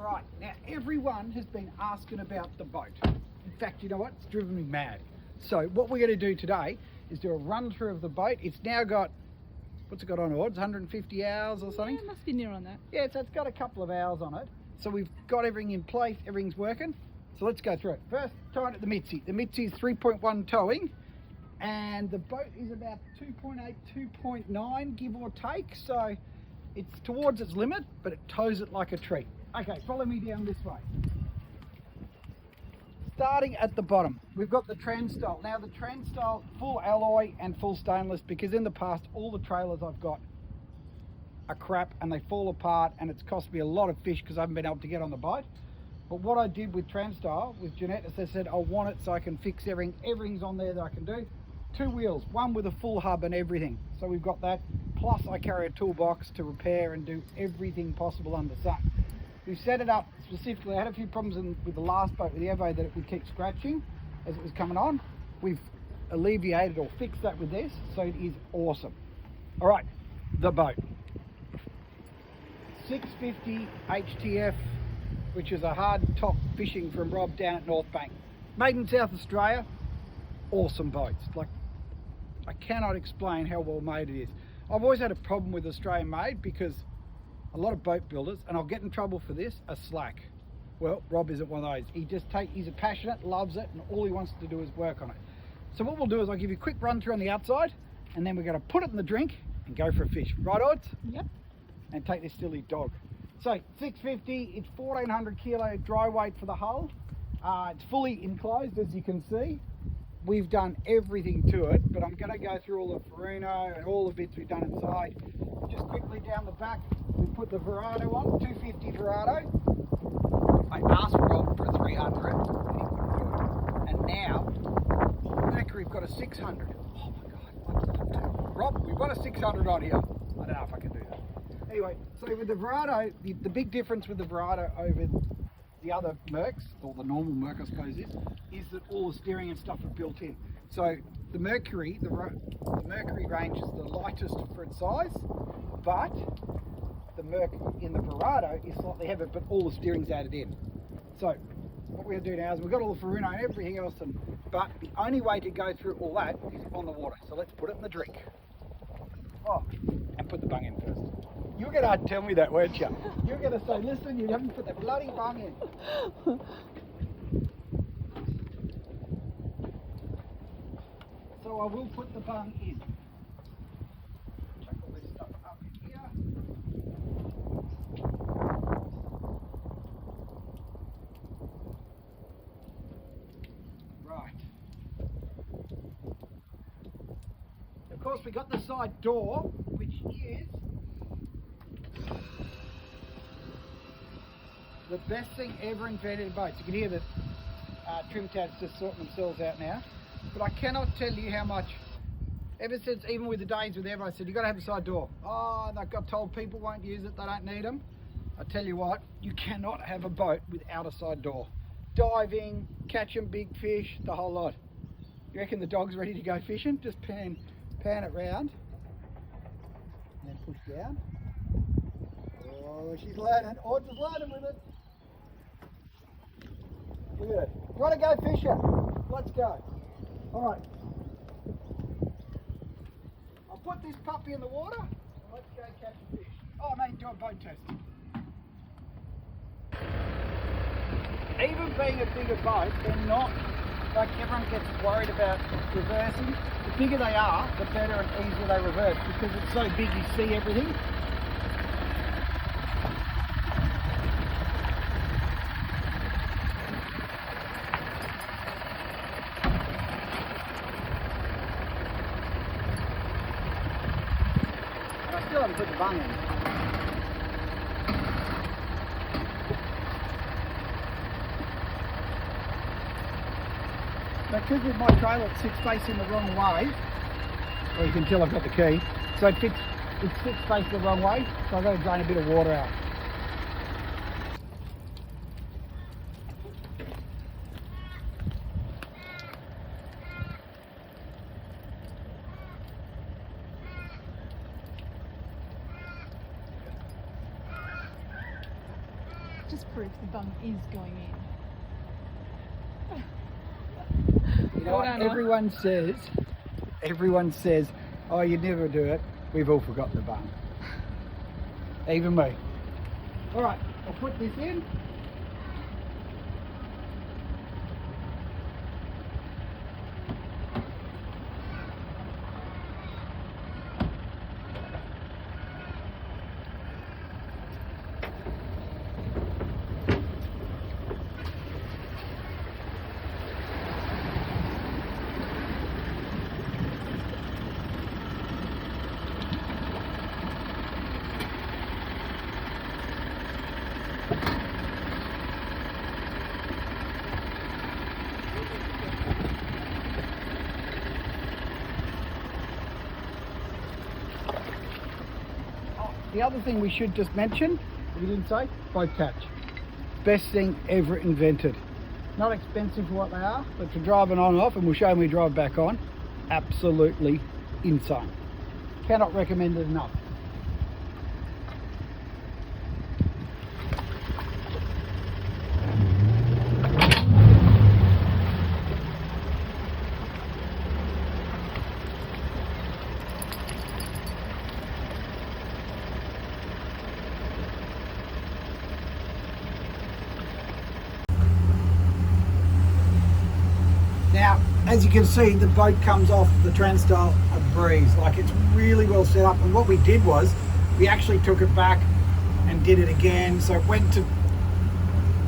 All right, now everyone has been asking about the boat. In fact, you know what? It's driven me mad. So what we're going to do today is do a run through of the boat. It's now got, what's it got on odds? 150 hours or something? Yeah, it must be near on that. Yeah, so it's got a couple of hours on it. So we've got everything in place, everything's working. So let's go through it. First, tying at the Mitzi. The Mitzi is 3.1 towing, and the boat is about 2.8, 2.9, give or take. So it's towards its limit, but it tows it like a treat. Okay, follow me down this way. Starting at the bottom, we've got the Transtyle. Now the Transtyle, full alloy and full stainless, because in the past, all the trailers I've got are crap and they fall apart, and it's cost me a lot of fish because I haven't been able to get on the boat. But what I did with Transtyle, with Jeanette, is I said, I want it so I can fix everything. Everything's on there that I can do. 2 wheels, one with a full hub and everything. So we've got that. Plus I carry a toolbox to repair and do everything possible under sun. We've set it up specifically. I had a few problems with the last boat with the Evo that it would keep scratching as it was coming on. We've alleviated or fixed that with this, so it is awesome. All right, the boat. 650 HTF, which is a hard top fishing from Rob down at North Bank. Made in South Australia, awesome boats. Like, I cannot explain how well made it is. I've always had a problem with Australian made because a lot of boat builders, and I'll get in trouble for this, are slack. Well, Rob isn't one of those. He's a passionate, loves it, and all he wants to do is work on it. So what we'll do is I'll give you a quick run through on the outside, and then we're going to put it in the drink and go for a fish. Right, Odds? Yep. And take this silly dog. So 650, it's 1400 kilo dry weight for the hull. It's fully enclosed, as you can see. We've done everything to it, but I'm going to go through all the Furuno and all the bits we've done inside. Just quickly down the back, we put the Furuno on, 250 Furuno. I asked Rob for a 300, and now Mercury've got a 600. Oh my God, Rob, we've got a 600 on here. I don't know if I can do that. Anyway, so with the Furuno, the big difference with the Furuno over the other Mercs, or the normal Merc I suppose is that all the steering and stuff are built in. So the Mercury, the Mercury range is the lightest for its size, but the Merc in the Furuno is slightly heavier, but all the steering's added in. So what we're going to do now is we've got all the Furuno and everything else, but the only way to go through all that is on the water. So let's put it in the drink. Oh, and put the bung in first. You're going to tell me that, weren't you? You're going to say, listen, you haven't put the bloody bung in. So I will put the bung in. Chuck all this stuff up in here. Right. Of course, we got the side door, which is the best thing ever invented in boats. You can hear the trim tabs just sorting themselves out now. But I cannot tell you how much, ever since, even with the days with Evo, I said, you've got to have a side door. Oh, I got told people won't use it, they don't need them. I tell you what, you cannot have a boat without a side door. Diving, catching big fish, the whole lot. You reckon the dog's ready to go fishing? Just pan it round, and then push down. Oh, she's learning. Odds is learning with it. Look at it. You want to go fishing? Let's go. All right. I'll put this puppy in the water and let's go catch a fish. Oh, mate, do a boat test. Even being a bigger boat, they're not like everyone gets worried about reversing. The bigger they are, the better and easier they reverse because it's so big you see everything. Still haven't put the bung in. Now, because with my trailer it sits facing the wrong way, well, you can tell I've got the key, so it sits facing the wrong way, so I've got to drain a bit of water out. just proof the bung is going in. You know what everyone says, oh, you'd never do it. We've all forgotten the bung. Even me. All right, I'll put this in. The other thing we should just mention, we didn't say, boat catch. Best thing ever invented. Not expensive for what they are, but for driving on and off, and we'll show them we drive back on, absolutely insane. Cannot recommend it enough. Now, as you can see, the boat comes off the Transtyle a breeze. Like, it's really well set up. And what we did was, we actually took it back and did it again. So it went to,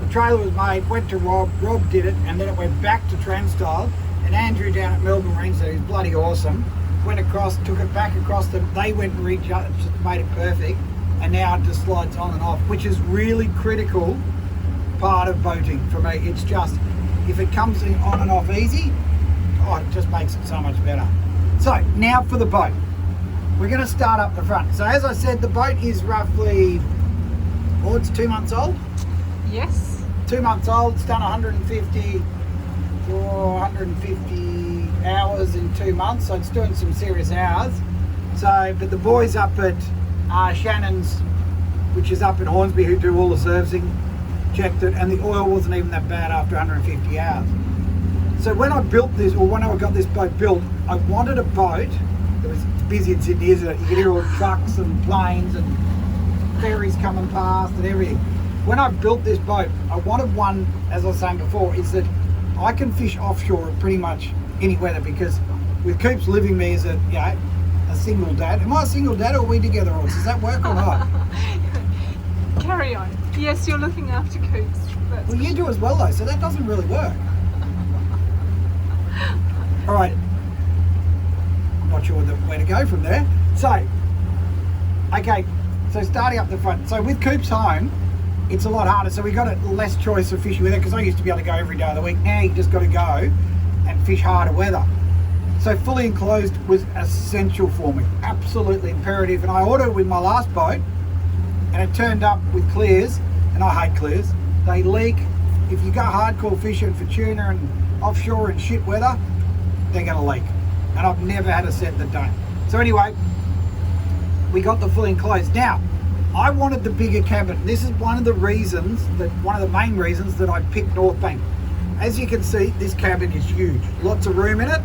the trailer was made, went to Rob did it, and then it went back to Transtyle. And Andrew down at Melbourne Marine said, he's bloody awesome. Went across, took it back across them. They went and just made it perfect. And now it just slides on and off, which is really critical part of boating for me. It's just, if it comes in on and off easy, oh, it just makes it so much better. So now for the boat. We're going to start up the front. So as I said, the boat is roughly, oh, it's 2 months old? Yes. 2 months old. It's done 150 hours in 2 months. So it's doing some serious hours. So, but the boys up at Shannon's, which is up in Hornsby, who do all the servicing, checked it, and the oil wasn't even that bad after 150 hours. So when I built this, or when I got this boat built, I wanted a boat that was busy in Sydney, isn't it? You can hear all the trucks and planes and ferries coming past and everything. When I built this boat, I wanted one, as I was saying before, is that I can fish offshore at pretty much any weather, because with Coops living me as a, you know, a single dad. Am I a single dad, or are we together, or does that work or not? Carry on. Yes, you're looking after Coops. Well, you do as well though, so that doesn't really work. All right, I'm not sure where to go from there. So, okay, so starting up the front. So with Coops home, it's a lot harder. So we got a less choice of fishing with it, because I used to be able to go every day of the week. Now you just got to go and fish harder weather. So fully enclosed was essential for me, absolutely imperative. And I ordered it with my last boat, and it turned up with clears, and I hate clears. They leak. If you go hardcore fishing for tuna and offshore and shit weather, they're gonna leak. And I've never had a set that don't. So anyway, we got the fully enclosed. Now, I wanted the bigger cabin. This is one of the main reasons that I picked North Bank. As you can see, this cabin is huge. Lots of room in it.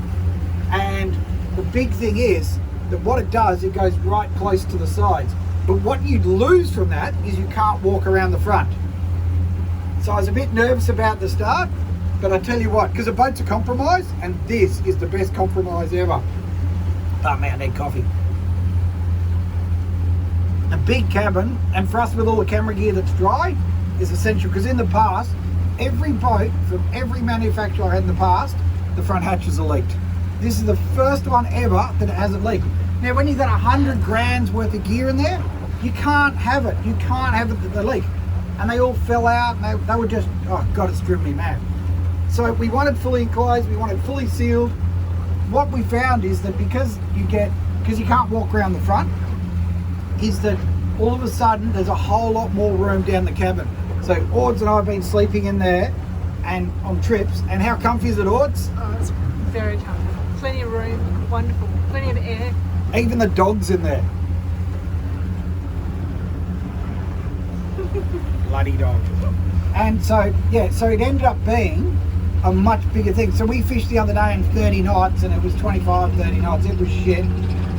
And the big thing is that what it does, it goes right close to the sides. But what you'd lose from that is you can't walk around the front. So I was a bit nervous about the start, but I tell you what, because the boat's a compromise, and this is the best compromise ever. Oh man, I need coffee. A big cabin, and for us with all the camera gear that's dry, is essential, because in the past, every boat from every manufacturer I had in the past, the front hatches are leaked. This is the first one ever that it hasn't leaked. Now, when you've got 100 grand's worth of gear in there, you can't have it. You can't have it the leak. And they all fell out, and they were just, oh God, it's driven me mad. So we wanted fully enclosed, we wanted fully sealed. What we found is that because you can't walk around the front, is that all of a sudden there's a whole lot more room down the cabin. So Ords and I have been sleeping in there and on trips. And how comfy is it, Ords? Oh, it's very comfy. Plenty of room, wonderful, plenty of air. Even the dog's in there. bloody dog. And so, yeah, so it ended up being a much bigger thing. So we fished the other day in 30 knots and it was 25, 30 knots. It was shit.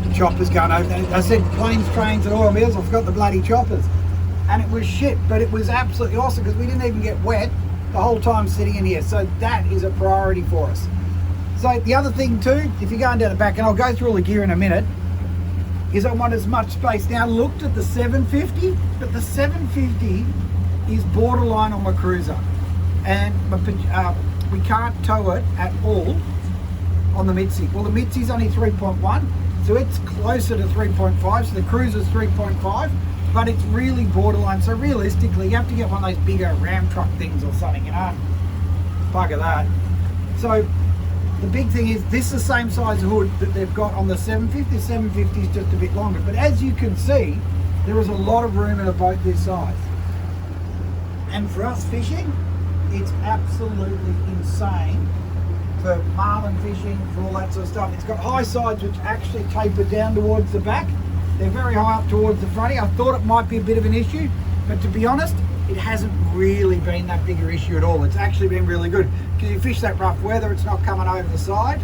The choppers going over there. I said planes, trains and oil mills. I forgot the bloody choppers. And it was shit, but it was absolutely awesome because we didn't even get wet the whole time sitting in here. So that is a priority for us. So the other thing too, if you're going down the back, and I'll go through all the gear in a minute, is I want as much space. Now I looked at the 750, but the 750 is borderline on my cruiser. And we can't tow it at all on the Mitzi. Well, the Mitzi's only 3.1, so it's closer to 3.5, so the cruiser's 3.5, but it's really borderline. So realistically, you have to get one of those bigger Ram truck things or something, you know, bugger that. So the big thing is this is the same size hood that they've got on the 750. The 750 is just a bit longer, but as you can see, there is a lot of room in a boat this size. And for us fishing, it's absolutely insane for marlin fishing, for all that sort of stuff. It's got high sides which actually taper down towards the back. They're very high up towards the fronty. I thought it might be a bit of an issue, but to be honest, it hasn't really been that big an issue at all. It's actually been really good because you fish that rough weather, it's not coming over the side.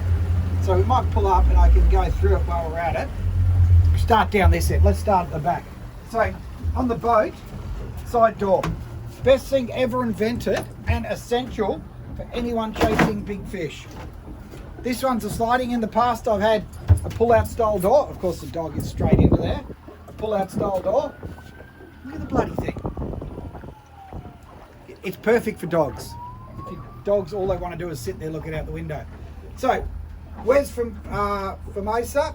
So we might pull up and I can go through it while we're at it. Start down this end. Let's start at the back. So on the boat, side door. Best thing ever invented and essential for anyone chasing big fish. This one's a sliding. In the past I've had a pull-out style door. Of course the dog is straight into there. A pull-out style door. Look at the bloody thing. It's perfect for dogs. Dogs, all they want to do is sit there looking out the window. So Wes from Mesa,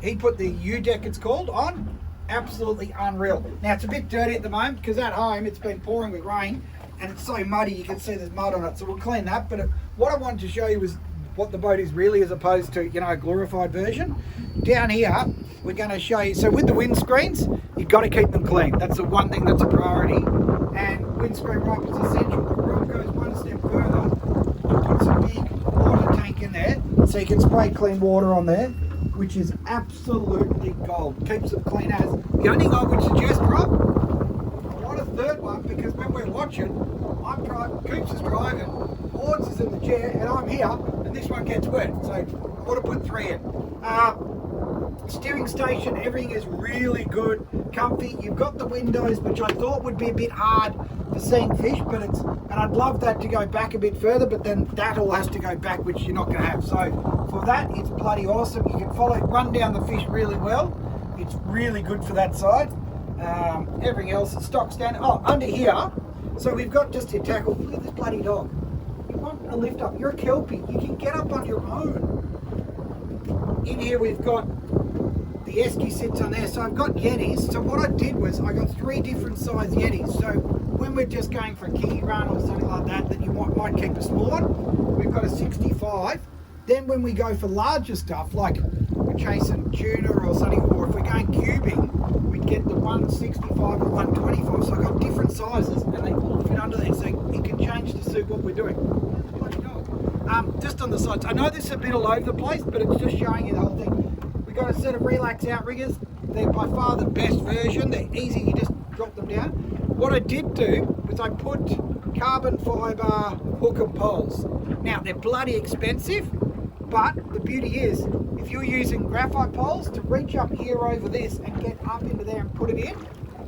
he put the U-deck, it's called, on. Absolutely unreal. Now it's a bit dirty at the moment because at home it's been pouring with rain and it's so muddy you can see there's mud on it, so we'll clean that. But what I wanted to show you was what the boat is really, as opposed to, you know, a glorified version. Down here we're going to show you, so with the windscreens you've got to keep them clean. That's the one thing that's a priority, and windscreen wipers essential. But Rob goes one step further and puts a big water tank in there so you can spray clean water on there, which is absolutely gold. Keeps it clean as. The only thing I would suggest, Rob, I want a third one because when we're watching, Coops is driving, Horns is in the chair, and I'm here, and this one gets wet. So I want to put 3 in. Steering station, everything is really good, comfy. You've got the windows, which I thought would be a bit hard for seeing fish, but and I'd love that to go back a bit further, but then that all has to go back, which you're not going to have. So for that, it's bloody awesome. You can run down the fish really well. It's really good for that side. Everything else is stock standard. Oh, under here, so we've got just your tackle. Look at this bloody dog. You want a lift up, you're a Kelpie. You can get up on your own. In here we've got the esky sits on there, so I've got Yetis. So what I did was I got 3 different size Yetis. So when we're just going for a kiwi run or something like that you might keep a small one, we've got a 65. Then when we go for larger stuff, like we're chasing tuna or something, or if we're going cubing, we'd get the 165 or 125. So I've got different sizes and they all fit under there, so it can change to suit what we're doing. Just on the sides, I know this is a bit all over the place, but it's just showing you the whole thing. We've got a set of Relax outriggers. They're by far the best version. They're easy, you just drop them down. What I did do was I put carbon fibre hook and poles. Now they're bloody expensive, but the beauty is if you're using graphite poles, to reach up here over this and get up into there and put it in,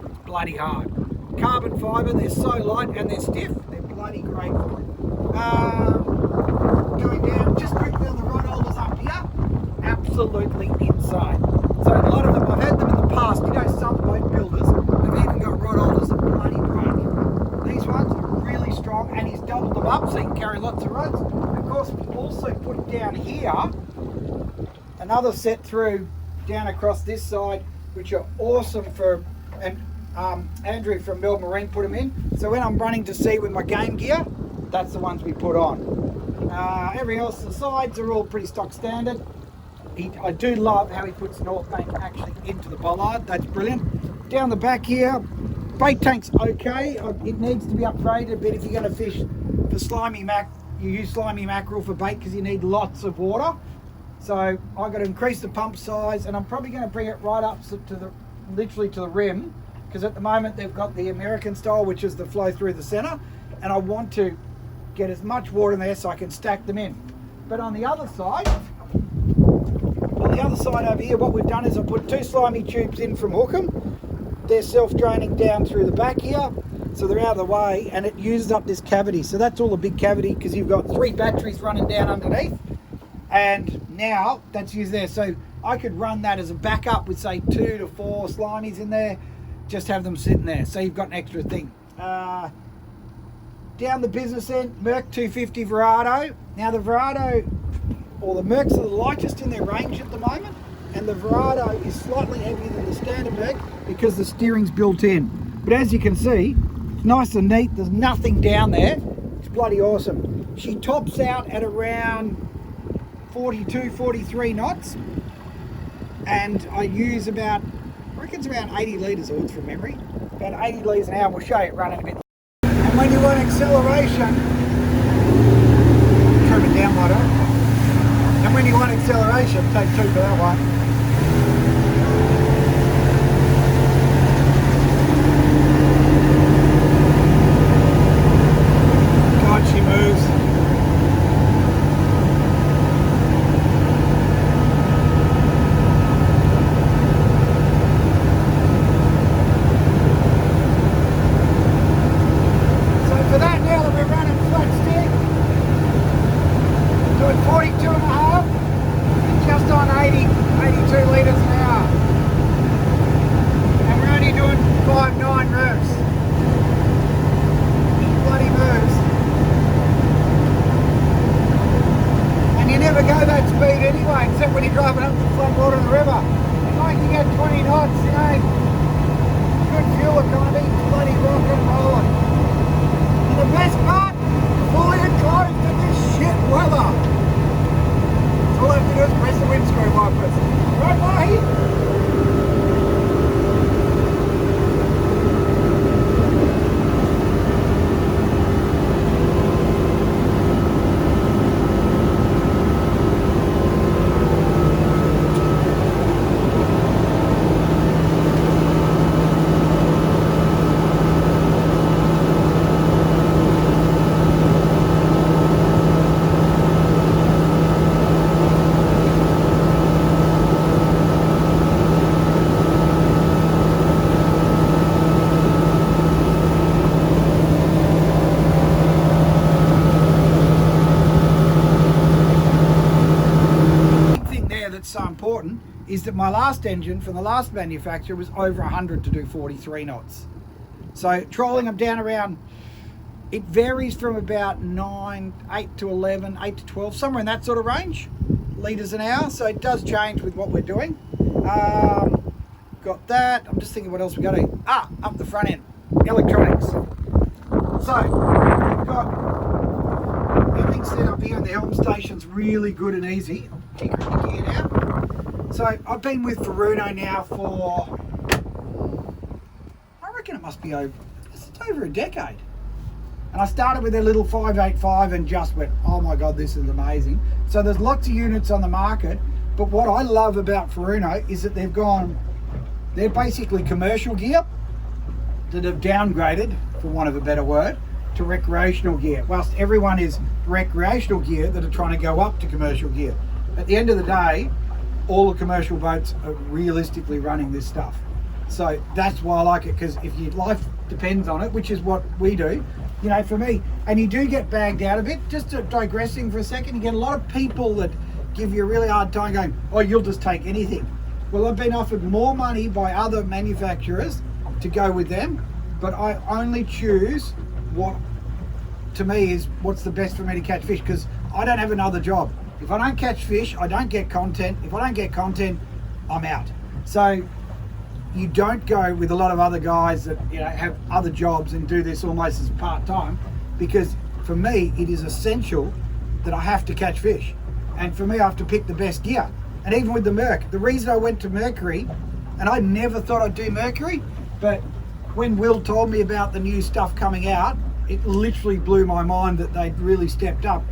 it's bloody hard. Carbon fibre, they're so light and they're stiff, they're bloody great for it. Going down, just quickly on the rod holders up here, absolutely insane. So a lot of them, I've had them in the past, you know, some boat builders, they've even got rod holders that bloody break. These ones are really strong, and he's doubled them up so you can carry lots of rods. Of course, we've also put down here another set through down across this side, which are awesome for, and Andrew from Melbourne Marine put them in. So when I'm running to sea with my game gear, that's the ones we put on. Everything else, the sides are all pretty stock standard. I do love how he puts North Bank actually into the bollard. That's brilliant. Down the back here, bait tank's okay. It needs to be upgraded a bit if you're going to fish for slimy you use slimy mackerel for bait because you need lots of water. So I've got to increase the pump size, and I'm probably going to bring it right up to literally to the rim, because at the moment they've got the American style, which is the flow through the center, and I want to get as much water in there so I can stack them in. But on the other side over here, what we've done is I've put 2 slimy tubes in from Hookham. They're self-draining down through the back here, so they're out of the way, and it uses up this cavity. So that's all a big cavity, because you've got 3 batteries running down underneath, and now that's used there. So I could run that as a backup with, say, 2 to 4 slimies in there, just have them sitting there, so you've got an extra thing. Down the business end, Merc 250 Verado. Now the Verado, or the Mercs are the lightest in their range at the moment, and the Verado is slightly heavier than the standard Merc because the steering's built in. But as you can see, it's nice and neat, there's nothing down there. It's bloody awesome. She tops out at around 42, 43 knots, and I use about, I reckon it's around 80 litres of from memory. About 80 litres an hour. We'll show you it running a bit. And when you want acceleration, trim it down, lighter. And when you want acceleration, take 2 for that one. God, she moves. Except when you're driving up the flood water in the river. And like you get 20 knots, you know, good fuel economy, bloody rock and rolling. And the best part, fully enclosed in this shit weather. So all I have to do is press the windscreen wipers. Right, Mahi? So important is that my last engine from the last manufacturer was over 100 to do 43 knots. So trolling them down around, it varies from about 8 to 11, 8 to 12, somewhere in that sort of range, litres an hour. So it does change with what we're doing. Got that. I'm just thinking what else we got to. Up the front end, electronics. So we've got everything set up here, and the helm station's really good and easy. Kicker in the gear now. So I've been with Furuno now for, I reckon it must be over a decade. And I started with their little 585 and just went, oh my God, this is amazing. So there's lots of units on the market, but what I love about Furuno is that they're basically commercial gear that have downgraded, for want of a better word, to recreational gear. Whilst everyone is recreational gear that are trying to go up to commercial gear. At the end of the day, all the commercial boats are realistically running this stuff. So that's why I like it, because if your life depends on it, which is what we do, you know, for me, and you do get bagged out a bit, just digressing for a second, you get a lot of people that give you a really hard time going, oh, you'll just take anything. Well, I've been offered more money by other manufacturers to go with them, but I only choose what, to me, is what's the best for me to catch fish, because I don't have another job. If I don't catch fish, I don't get content. If I don't get content, I'm out. So you don't go with a lot of other guys that, you know, have other jobs and do this almost as part-time, because for me, it is essential that I have to catch fish. And for me, I have to pick the best gear. And even with the Merc, the reason I went to Mercury, and I never thought I'd do Mercury, but when Will told me about the new stuff coming out, it literally blew my mind that they'd really stepped up.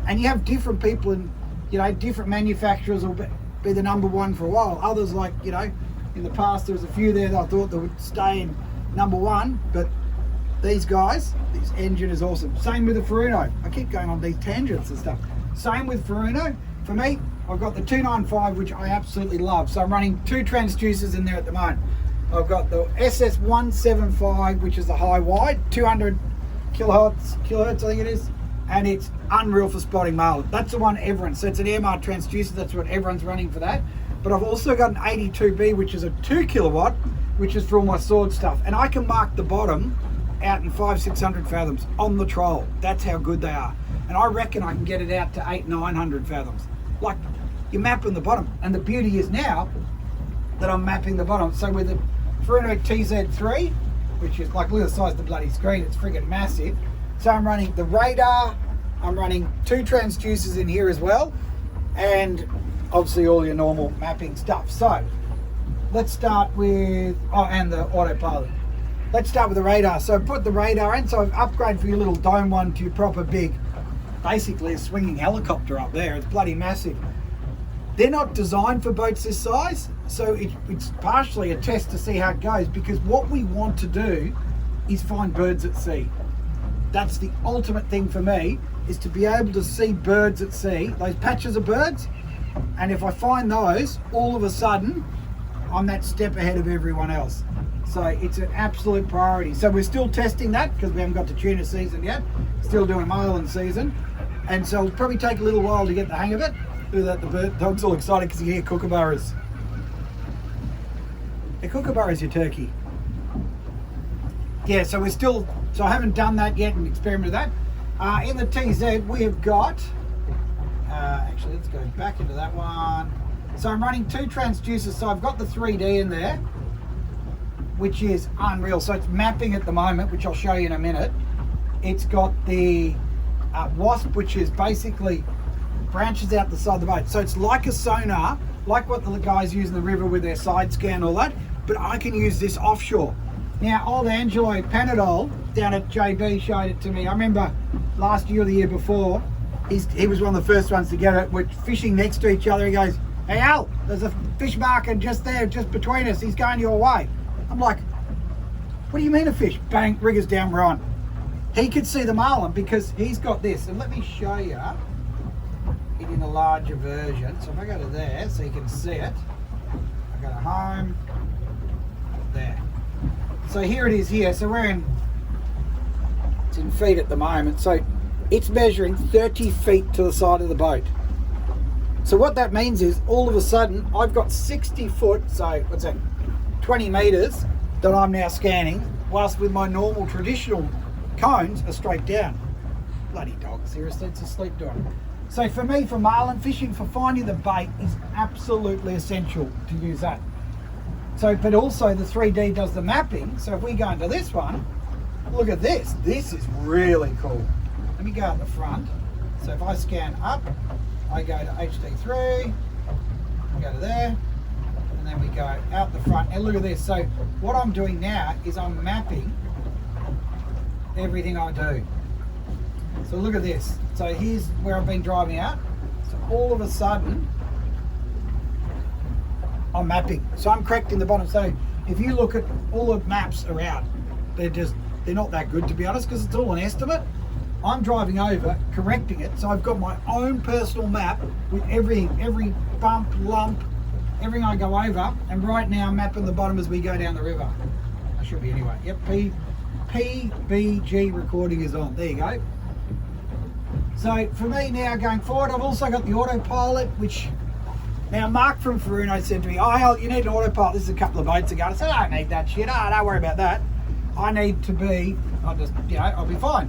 And you have different people, and you know, different manufacturers will be the number one for a while. Others, like, you know, in the past there was a few there that I thought that would stay and number one, but these guys, this engine is awesome. Same with the Furuno. I keep going on these tangents and stuff. Same with Furuno. For me, I've got the 295, which I absolutely love. So I'm running 2 transducers in there at the moment. I've got the SS175, which is the high wide, 200 kilohertz, I think it is. And it's unreal for spotting marlin. That's the one everyone, so it's an MR transducer, that's what everyone's running for that. But I've also got an 82B, which is a 2 kilowatt, which is for all my sword stuff. And I can mark the bottom out in 500-600 fathoms on the troll. That's how good they are. And I reckon I can get it out to 800-900 fathoms. Like, you're mapping the bottom. And the beauty is now that I'm mapping the bottom. So with the Furuno TZ3, which is like, look at the size of the bloody screen, it's friggin' massive. So I'm running the radar, I'm running 2 transducers in here as well, and obviously all your normal mapping stuff. So let's start with, and the autopilot. Let's start with the radar. So I put the radar in, so I've upgraded for your little dome one to your proper big, basically a swinging helicopter up there. It's bloody massive. They're not designed for boats this size, so it's partially a test to see how it goes, because what we want to do is find birds at sea. That's the ultimate thing for me, is to be able to see birds at sea, those patches of birds, and if I find those, all of a sudden, I'm that step ahead of everyone else. So it's an absolute priority. So we're still testing that, because we haven't got to tuna season yet, still doing marlin season, and so it'll probably take a little while to get the hang of it. Do that, the dog's all excited because you hear kookaburras. A kookaburra is your turkey. Yeah, so I haven't done that yet and experimented with that. In the TZ, we have got, actually let's go back into that one. So I'm running 2 transducers, so I've got the 3D in there, which is unreal. So it's mapping at the moment, which I'll show you in a minute. It's got the WASP, which is basically branches out the side of the boat. So it's like a sonar, like what the guys use in the river with their side scan and all that, but I can use this offshore. Now, old Angelo Panadol down at JB showed it to me. I remember last year or the year before, he was one of the first ones to get it. We're fishing next to each other. He goes, "Hey Al, there's a fish marker just there, just between us. He's going your way." I'm like, "What do you mean a fish?" Bang, riggers down, we're on. He could see the marlin because he's got this. And let me show you it in a larger version. So if I go to there, so you can see it. I go to home, there. So here it is here. So it's in feet at the moment. So it's measuring 30 feet to the side of the boat. So what that means is all of a sudden I've got 60 foot, so what's that, 20 meters that I'm now scanning, whilst with my normal traditional cones are straight down. Bloody dog, seriously, it's a sleep dog. So for me, for marlin fishing, for finding the bait is absolutely essential to use that. So, but also the 3D does the mapping. So if we go into this one, look at this. This is really cool. Let me go out the front. So if I scan up, I go to HD3, go to there, and then we go out the front. And look at this. So what I'm doing now is I'm mapping everything I do. So look at this. So here's where I've been driving out. So all of a sudden, I'm mapping. So I'm correcting the bottom. So if you look at all the maps around, they're not that good, to be honest, because it's all an estimate. I'm driving over, correcting it. So I've got my own personal map with everything, every bump, lump, everything I go over. And right now I'm mapping the bottom as we go down the river. I should be anyway. Yep, PBG recording is on. There you go. So for me now going forward, I've also got the autopilot, which now Mark from Furuno said to me, "Oh hell, you need an autopilot." This is a couple of boats ago. I said, "I don't need that shit. Oh, don't worry about that. I need to be, I'll be fine."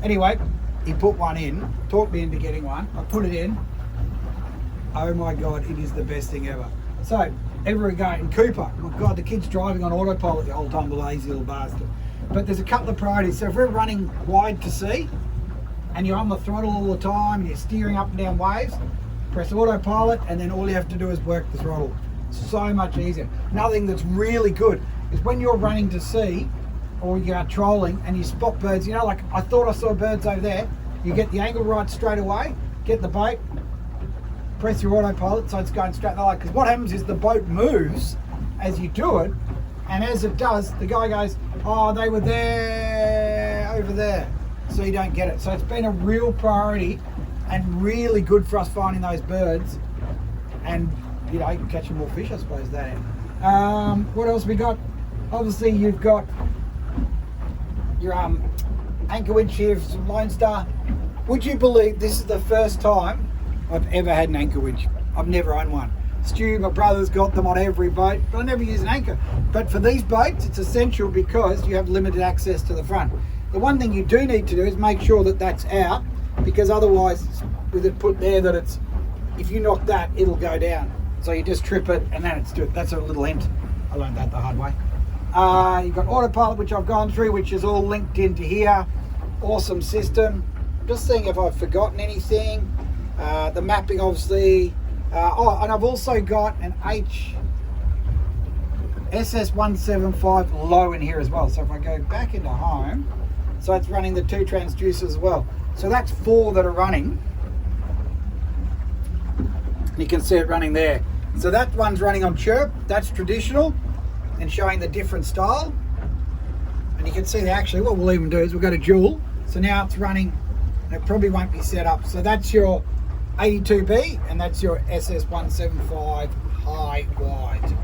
Anyway, he put one in, talked me into getting one. I put it in. Oh my God, it is the best thing ever. So everywhere we go in Cooper, oh my God, the kid's driving on autopilot the whole time, the lazy little bastard. But there's a couple of priorities. So if we're running wide to sea, and you're on the throttle all the time, and you're steering up and down waves, press autopilot, and then all you have to do is work the throttle. So much easier. Another thing that's really good is when you're running to sea, or you're trolling, and you spot birds, you know, like I thought I saw birds over there, you get the angle right straight away, get the boat, press your autopilot so it's going straight in the light, because what happens is the boat moves as you do it, and as it does, the guy goes, Oh, they were there, over there. So you don't get it. So it's been a real priority and really good for us finding those birds and, you know, catching more fish, I suppose, that end. What else we got? Obviously, you've got your anchor winch here from Lone Star. Would you believe this is the first time I've ever had an anchor winch? I've never owned one. Stu, my brother's got them on every boat, but I never use an anchor. But for these boats, it's essential because you have limited access to the front. The one thing you do need to do is make sure that that's out, because otherwise, with it put there, that it's, if you knock that, it'll go down. So you just trip it and then it's do it. That's a little hint. I learned that the hard way. You've got autopilot, which I've gone through, which is all linked into here. Awesome system. Just seeing if I've forgotten anything. The mapping, obviously. And I've also got an SS175 low in here as well. So if I go back into home, so it's running the 2 transducers as well. So that's 4 that are running. You can see it running there. So that one's running on chirp. That's traditional and showing the different style. And you can see that actually what we'll even do is we'll go to dual. So now it's running, and it probably won't be set up. So that's your 82B and that's your SS175 high wide.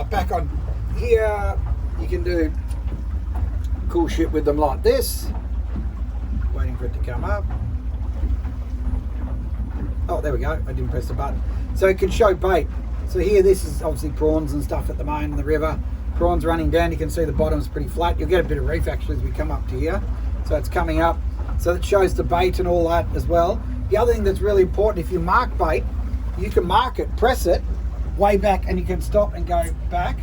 Back on here, you can do cool shit with them like this. Waiting for it to come up. Oh, there we go. I didn't press the button. So it can show bait. So here, this is obviously prawns and stuff at the moment in the river. Prawns running down. You can see the bottom's pretty flat. You'll get a bit of reef actually as we come up to here. So it's coming up. So it shows the bait and all that as well. The other thing that's really important, if you mark bait, you can mark it, press it way back, and you can stop and go back.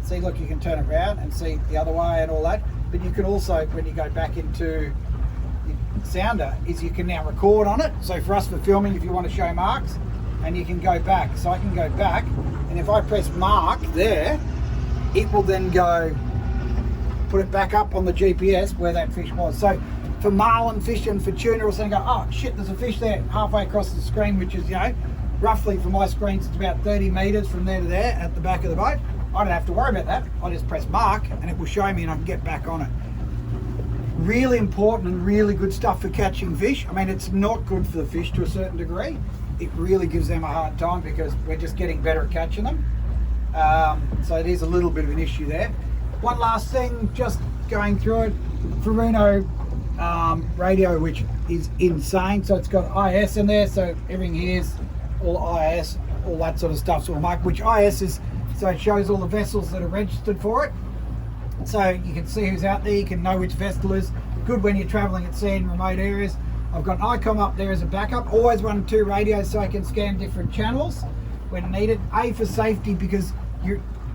See, look, you can turn it around and see the other way and all that. But you can also, when you go back into sounder, is you can now record on it. So for us for filming, if you want to show marks, and you can go back. So I can go back, and if I press mark there, it will then go put it back up on the GPS where that fish was. So for marlin fishing, for tuna or something, go, oh shit, there's a fish there halfway across the screen, which is, you know, roughly for my screens, it's about 30 meters from there to there at the back of the boat. I don't have to worry about that. I just press mark and it will show me and I can get back on it. Really important and really good stuff for catching fish. I mean, it's not good for the fish to a certain degree. It really gives them a hard time because we're just getting better at catching them. So it is a little bit of an issue there. One last thing, just going through it, Furuno radio, which is insane. So it's got IS in there, so everything here is all IS, all that sort of stuff's all marked, which IS is, so it shows all the vessels that are registered for it. So you can see who's out there, you can know which vessel is. Good when you're traveling at sea in remote areas. I've got an ICOM up there as a backup. Always run 2 radios so I can scan different channels when needed. A, for safety, because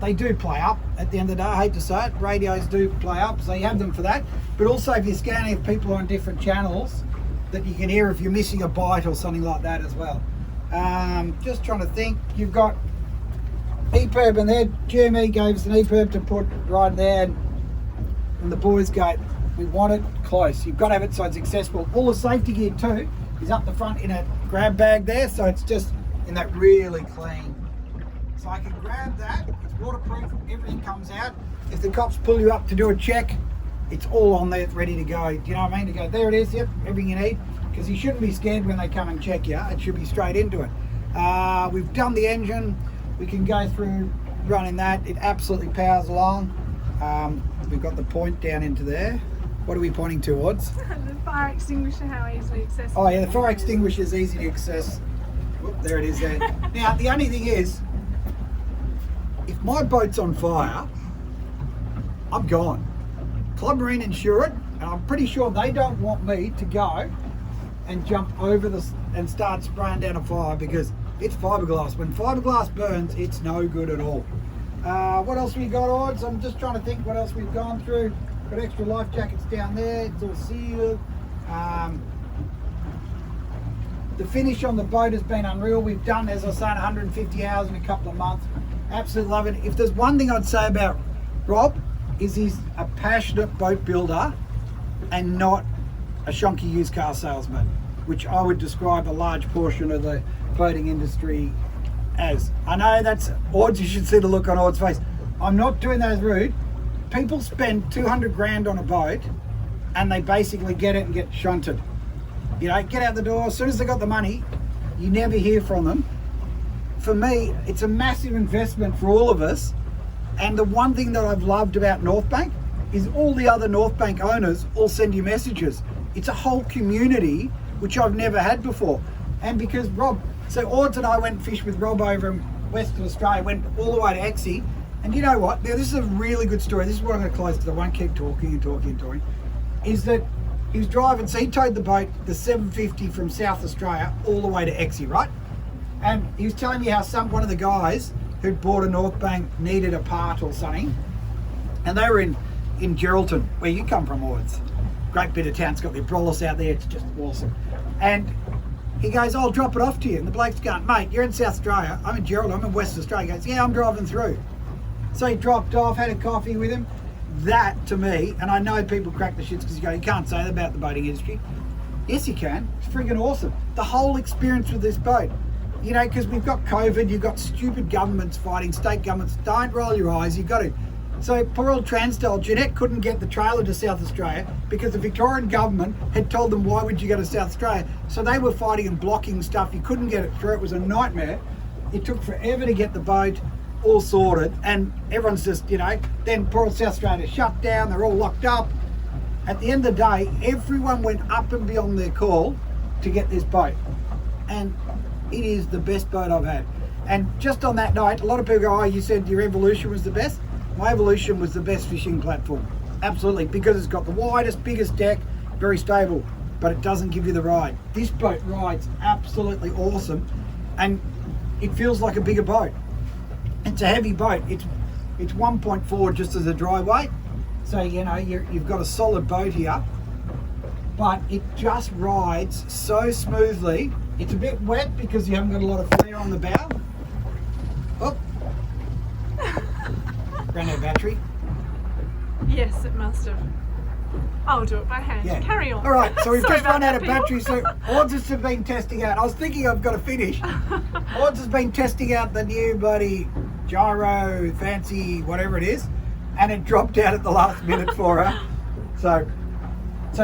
they do play up at the end of the day. I hate to say it, radios do play up, so you have them for that. But also if you're scanning, if people are on different channels, that you can hear if you're missing a bite or something like that as well. Just trying to think, you've got EPIRB in there. GME gave us an EPIRB to put right there, and the boys go, we want it close. You've got to have it so it's accessible. All the safety gear too is up the front in a grab bag there, so it's just in that really clean. So I can grab that, it's waterproof, everything comes out. If the cops pull you up to do a check, it's all on there, it's ready to go. Do you know what I mean? To go, there it is, yep, everything you need. Because you shouldn't be scared when they come and check you, it should be straight into it. We've done the engine, we can go through running that, it absolutely powers along. We've got the point down into there. What are we pointing towards? The fire extinguisher, how easily accessible. Oh yeah, the fire extinguisher is easy to access. Whoop, there it is there. Now, the only thing is, if my boat's on fire, I'm gone. Club Marine insure it, and I'm pretty sure they don't want me to go and jump over this and start spraying down a fire because it's fiberglass. When fiberglass burns, it's no good at all. What else we got, odds? I'm just trying to think what else we've gone through. Got extra life jackets down there, it's all sealed. The finish on the boat has been unreal. We've done, as I was saying, 150 hours in a couple of months. Absolutely love it. If there's one thing I'd say about Rob, is he's a passionate boat builder and not a shonky used car salesman, which I would describe a large portion of the boating industry as. I know that's, Odds, you should see the look on Odds' face. I'm not doing that as rude. people spend 200 grand on a boat and they basically get it and get shunted. You know, get out the door, as soon as they got the money, you never hear from them. For me, it's a massive investment for all of us. And the one thing that I've loved about North Bank is all the other North Bank owners all send you messages. It's a whole community, which I've never had before. And because so Ords and I went and fished with Rob over in Western Australia, went all the way to Exie. And you know what? Now, this is a really good story. This is what I'm going to close because I won't keep talking and talking and talking. Is that he was driving, so he towed the boat, the 750 from South Australia, all the way to Exie, right? And he was telling me how one of the guys who'd bought a North Bank needed a part or something. And they were in Geraldton, where you come from, Ords. Great bit of town. It's got the Abrolhos out there. It's just awesome. And he goes, I'll drop it off to you. And the bloke's going, mate, you're in South Australia. I'm in Geraldton. I'm in Western Australia. He goes, yeah, I'm driving through. So he dropped off, had a coffee with him. That, to me, and I know people crack the shits because you can't say that about the boating industry. Yes, you can. It's friggin' awesome. The whole experience with this boat. You know, because we've got COVID, you've got stupid governments fighting, state governments. Don't roll your eyes, you've got to. So poor old Transtyle, Jeanette couldn't get the trailer to South Australia because the Victorian government had told them, why would you go to South Australia? So they were fighting and blocking stuff. You couldn't get it through. It was a nightmare. It took forever to get the boat all sorted, and everyone's just, you know, then poor old South Australia shut down, they're all locked up. At the end of the day, everyone went up and beyond their call to get this boat. And it is the best boat I've had. And just on that night, a lot of people go, oh, you said your Evolution was the best. My Evolution was the best fishing platform. Absolutely, because it's got the widest, biggest deck, very stable, but it doesn't give you the ride. This boat rides absolutely awesome, and it feels like a bigger boat. It's a heavy boat. It's 1.4 just as a dry weight. So, you know, you've got a solid boat here, but it just rides so smoothly. It's a bit wet because you haven't got a lot of flare on the bow. Oh, ran out of battery. Yes, it must have. I'll do it by hand. Yeah. Carry on. All right, so we've Sorry just run about out of that, battery. So Ords has been testing out. I was thinking I've got to finish. Ords has been testing out the new bloody gyro, fancy, whatever it is, and it dropped out at the last minute for her. So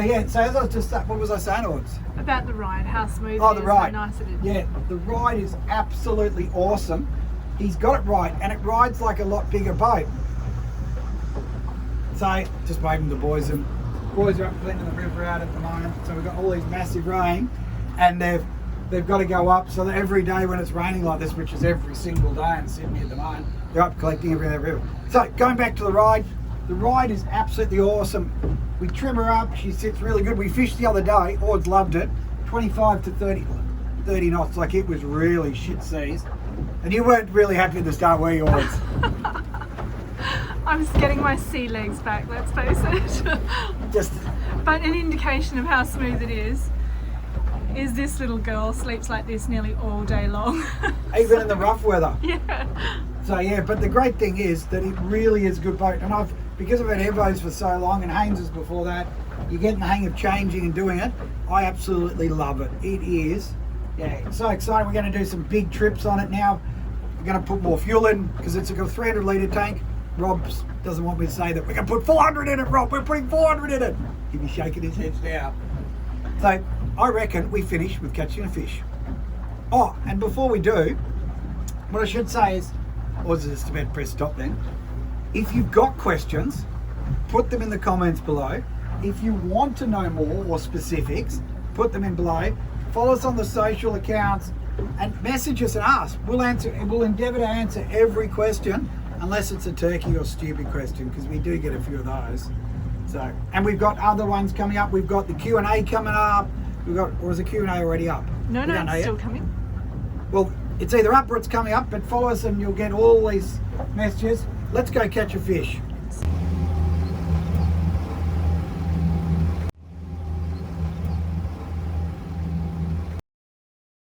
yeah. So as I was just, what was I saying, Ords? About the ride, how smooth Oh, it the is, ride. how nice it is. Yeah, the ride is absolutely awesome. He's got it right, and it rides like a lot bigger boat. So just waving the boys, and boys are up cleaning the river out at the moment. So we've got all these massive rain, and they've got to go up. So that every day when it's raining like this, which is every single day in Sydney at the moment, they're up collecting everything in the river. So going back to the ride is absolutely awesome. We trim her up, she sits really good. We fished the other day, Ords loved it, 25 to 30 knots, like it was really shit seas. And you weren't really happy at the start, were you, Ords? I'm just getting my sea legs back, let's face it. But an indication of how smooth it is this little girl sleeps like this nearly all day long. Even in the rough weather. Yeah. So yeah, but the great thing is that it really is a good boat. And because I've had Evos for so long, and Haynes's before that, you're getting the hang of changing and doing it. I absolutely love it. It is, yeah, it's so exciting. We're going to do some big trips on it now. We're going to put more fuel in because it's a 300 litre tank. Rob doesn't want me to say that. We're going to put 400 in it, Rob. We're putting 400 in it. He'd be shaking his head now. So I reckon we finish with catching a fish. Oh, and before we do, what I should say is, or is it just about to press stop then? If you've got questions, put them in the comments below. If you want to know more or specifics, put them in below. Follow us on the social accounts and message us and ask. We'll endeavour to answer every question, unless it's a turkey or stupid question, because we do get a few of those. So, and we've got other ones coming up. We've got the Q&A coming up. Or is the Q&A already up? No, We don't know it's still yet. coming. Well, it's either up or it's coming up, but follow us and you'll get all these messages. Let's go catch a fish.